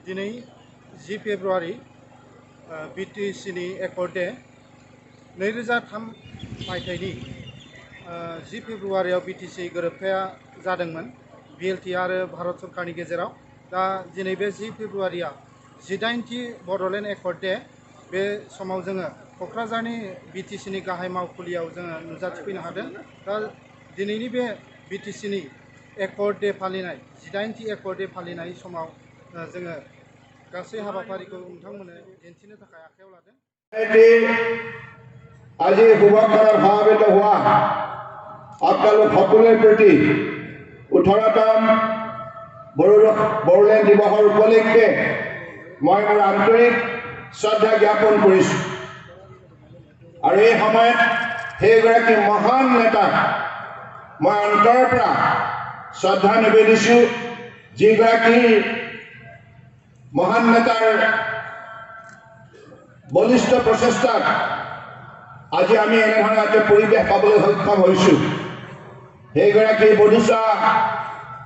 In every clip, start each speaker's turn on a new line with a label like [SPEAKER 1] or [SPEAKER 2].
[SPEAKER 1] दिनै 10 फेब्रुवारि बिटिसिनि accord day 2003 मायथाइनि 10 फेब्रुवारियाव बिटिसि गोरोबथाया जादोंमोन बिएलटि आरो भारत सरकारनि गेजेराव। दा दिनै बे 10 फेब्रुवारिया 18थि बड'लेण्ड एकर्ड डे। बे समाव जोङो क'क्राझारनि बिटिसिनि गाहाय मावखुलियाव जोङो नुजाथिफैनो हादों। दा दिनैनि बे बिटिसिनि एकर्ड डे फालिनाय 18थि एकर्ड डे फालिनाय समाव जोङो गासै हाबाफारिखौ नोंथांमोननो दिन्थिनो थाखाय आखायाव लादों।
[SPEAKER 2] আজি শুভকৰৰ ভাৱ এটা হোৱা আপোনালোক সকলোৰে প্ৰতি 18তম বড়োলেণ্ড দিৱসৰ উপলক্ষে মই মোৰ আন্তৰিক শ্ৰদ্ধা জ্ঞাপন কৰিছোঁ। আৰু এই সময়ত সেইগৰাকী মহান নেতাক মই অন্তৰৰ পৰা শ্ৰদ্ধা নিবেদিছোঁ, যিগৰাকী মহান নেতাৰ বলিষ্ঠ প্ৰচেষ্টাত আজি আমি এনেধৰণৰ এটা পৰিৱেশ পাবলৈ সক্ষম হৈছোঁ। সেইগৰাকী বধূচা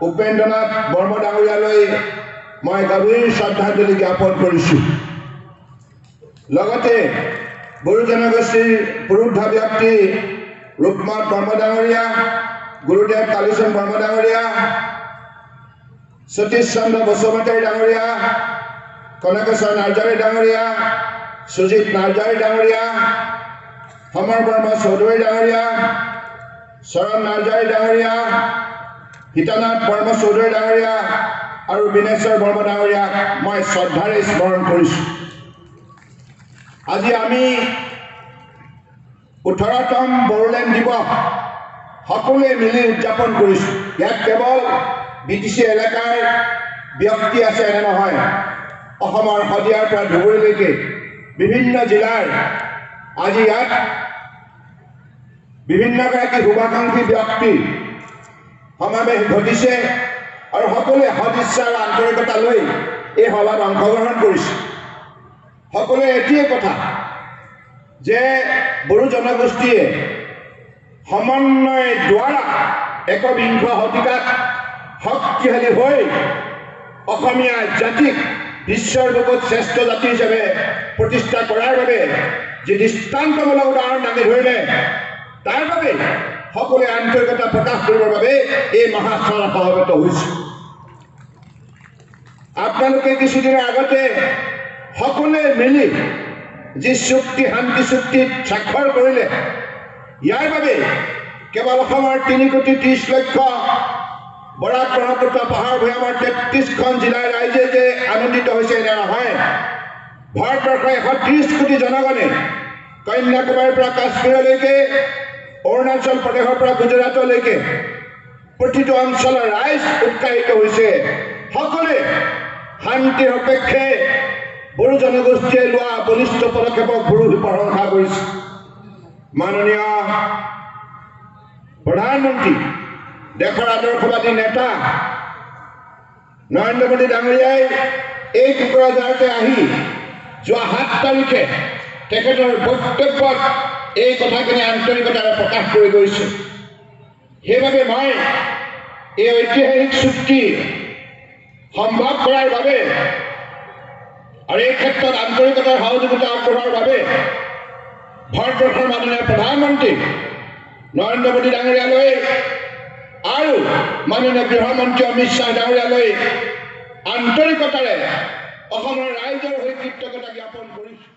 [SPEAKER 2] উপেন্দ্ৰনাথ বৰ্মা ডাঙৰীয়ালৈ মই গভীৰ শ্ৰদ্ধাঞ্জলি জ্ঞাপন কৰিছোঁ। লগতে বড়ো জনগোষ্ঠীৰ পুৰুষা ব্যক্তি ৰূপনাথ বৰ্মা ডাঙৰীয়া, গুৰুদেৱ কালীচৰণ বৰ্মা ডাঙৰীয়া, সতীশ চন্দ্ৰ বসুমতাৰী ডাঙৰীয়া, কনকেশ্বৰ নাৰ্জাৰী ডাঙৰীয়া, সুজিত নাৰ্জাৰী ডাঙৰীয়া, সমৰ বৰ্মা চৌধুৰী ডাঙৰীয়া, চৰণ নাৰ্জাৰী ডাঙৰীয়া, হিতানাথ বৰ্মা চৌধুৰী ডাঙৰীয়া আৰু বিনেশ্বৰ বৰ্মা ডাঙৰীয়াক মই শ্ৰদ্ধাৰে স্মৰণ কৰিছোঁ। আজি আমি 18তম বড়োলেণ্ড দিৱস সকলোৱে মিলি উদযাপন কৰিছোঁ। ইয়াত কেৱল বিটিচি এলেকাৰ ব্যক্তি আছে এনে নহয়, অসমৰ শদিয়াৰ পৰা ধুবুৰীলৈকে বিভিন্ন জিলাৰ আজি ইয়াত বিভিন্নগৰাকী শুভাকাংক্ষী ব্যক্তি সমাৱেশ ঘটিছে আৰু সকলোৱে সদিচ্ছা আৰু আন্তৰিকতা লৈ এই সভাত অংশগ্ৰহণ কৰিছে। সকলোৱে এটিয়ে কথা যে বড়ো জনগোষ্ঠীয়ে সমন্বয় দ্বাৰা একবিংশ শতিকাত শক্তিশালী হৈ অসমীয়া জাতিক বিশ্বৰ বুকুত শ্ৰেষ্ঠ জাতি হিচাপে প্ৰতিষ্ঠা কৰাৰ বাবে যি দৃষ্টান্তমূলক উদাহৰণ দাঙি ধৰিলে, তাৰ বাবে সকলোৱে আন্তৰিকতা প্ৰকাশ কৰিবৰ বাবে এই মহাসভা সমবেত হৈছে। আপোনালোকে কিছুদিনৰ আগতে সকলোৱে মিলি যি চুক্তি শান্তি চুক্তিত স্বাক্ষৰ কৰিলে, ইয়াৰ বাবে কেৱল অসমৰ 3,30,00,000 বৰাক ব্ৰহ্মপুত্ৰ পাহাৰ ভৈয়ামৰ 33খন জিলাৰ ৰাইজে যে আনন্দিত হৈছে এনে নহয়, ভাৰতবৰ্ষৰ 130 কোটি জনগণে কন্যাকুমাৰীৰ পৰা কাশ্মীৰলৈকে, অৰুণাচল প্ৰদেশৰ পৰা গুজৰাটলৈকে প্ৰতিটো অঞ্চলৰ ৰাইজ উৎসাহিত হৈছে। সকলোৱে শান্তিৰ সপক্ষে বড়ো জনগোষ্ঠীয়ে লোৱা বলিষ্ঠ পদক্ষেপক গুৰুত্ব প্ৰশংসা কৰিছে। মাননীয় প্ৰধানমন্ত্ৰী, দেশৰ আদৰ্শবাদী নেতা নৰেন্দ্ৰ মোদী ডাঙৰীয়াই এই কোকৰাঝাৰতে আহি যোৱা 7 তাৰিখে তেখেতৰ বক্তব্যত এই কথাখিনি আন্তৰিকতাৰে প্ৰকাশ কৰি গৈছে। সেইবাবে মই এই ঐতিহাসিক চুক্তি সম্ভৱ কৰাৰ বাবে আৰু এই ক্ষেত্ৰত আন্তৰিকতাৰ সহযোগিতা আগবঢ়োৱাৰ বাবে ভাৰতবৰ্ষৰ মাননীয় প্ৰধানমন্ত্ৰী নৰেন্দ্ৰ মোদী ডাঙৰীয়ালৈ আৰু মাননীয় গৃহমন্ত্ৰী অমিত শ্বাহ ডাঙৰীয়ালৈ আন্তৰিকতাৰে অসমৰ ৰাইজৰ হৈ কৃতজ্ঞতা জ্ঞাপন কৰিছোঁ।